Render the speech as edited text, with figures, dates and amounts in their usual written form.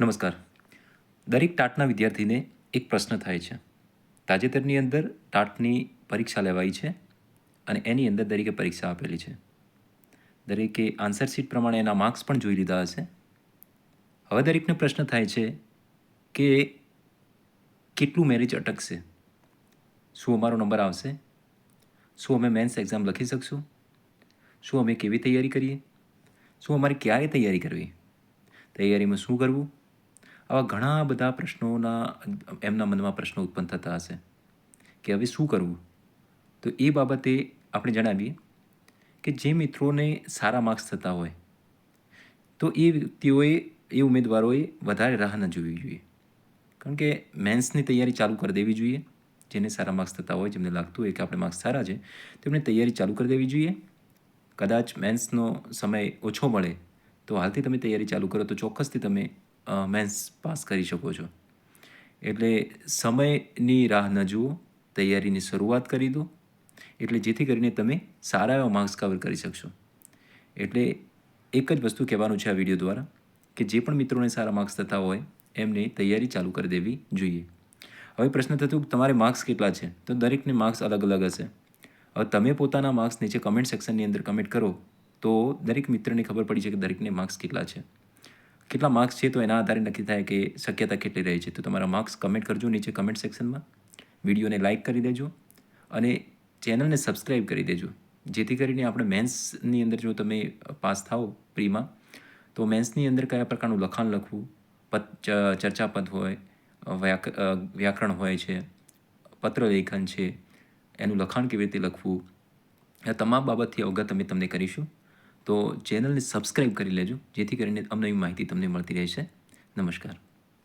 નમસ્કાર. દરેક ટાટના વિદ્યાર્થીને એક પ્રશ્ન થાય છે. તાજેતરની અંદર ટાટની પરીક્ષા લેવાઈ છે અને એની અંદર દરેકે પરીક્ષા આપેલી છે. દરેકે આન્સર શીટ પ્રમાણે એના માર્ક્સ પણ જોઈ લીધા હશે. હવે દરેકને પ્રશ્ન થાય છે કે કેટલું મેરિટ અટકશે? શું અમારો નંબર આવશે? શું અમે મેન્સ એક્ઝામ લખી શકશું? શું અમે કેવી તૈયારી કરીએ? શું અમારે ક્યારે તૈયારી કરવી? તૈયારીમાં શું કરવું? આવા ઘણા બધા પ્રશ્નોના એમના મનમાં પ્રશ્નો ઉત્પન્ન થતા હશે કે હવે શું કરવું. તો એ બાબતે આપણે જણાવીએ કે જે મિત્રોને સારા માર્ક્સ થતા હોય તો એ વ્યક્તિઓએ એ ઉમેદવારોએ વધારે રાહ ન જોવી જોઈએ. કારણ કે મેન્સની તૈયારી ચાલુ કરી દેવી જોઈએ. જેને સારા માર્ક્સ થતા હોય, જેમને લાગતું હોય કે આપણે માર્ક્સ સારા છે, તેમણે તૈયારી ચાલુ કરી દેવી જોઈએ. કદાચ મેન્સનો સમય ઓછો મળે તો હાલથી તમે તૈયારી ચાલુ કરો તો ચોક્કસથી તમે મેન્સ પાસ કરી શકો છો. એટલે સમયની રાહ ન જુઓ, તૈયારીની શરૂઆત કરી દો, એટલે જેથી કરીને તમે સારા એવા માર્ક્સ કવર કરી શકશો. એટલે એક જ વસ્તુ કહેવાનું છે આ વિડીયો દ્વારા કે જે પણ મિત્રોને સારા માર્ક્સ થતા હોય એમને તૈયારી ચાલુ કરી દેવી જોઈએ. હવે પ્રશ્ન થતો તમારે માર્ક્સ કેટલા છે? તો દરેકને માર્ક્સ અલગ અલગ હશે. હવે તમે પોતાના માર્ક્સ નીચે કમેન્ટ સેક્શનની અંદર કમેન્ટ કરો તો દરેક મિત્રને ખબર પડી છે કે દરેકને માર્ક્સ કેટલા છે. કેટલા માર્ક્સ છે તો એના આધારે નક્કી થાય કે શક્યતા કેટલી રહે છે. તો તમારા માર્ક્સ કમેન્ટ કરજો નીચે કમેન્ટ સેક્શનમાં. વિડીયોને લાઇક કરી દેજો અને ચેનલને સબસ્ક્રાઈબ કરી દેજો. જેથી કરીને આપણે મેન્સની અંદર જો તમે પાસ થાઓ પ્રીમાં તો મેન્સની અંદર કયા પ્રકારનું લખાણ લખવું, ચર્ચાપદ હોય, વ્યાકરણ હોય છે, પત્ર લેખન છે, એનું લખાણ કેવી રીતે લખવું, આ તમામ બાબતથી અવગત અમે તમને કરીશું. તો ચેનલને સબસ્ક્રાઈબ કરી લેજો જેથી કરીને અમને એવી માહિતી તમને મળતી રહેશે. નમસ્કાર.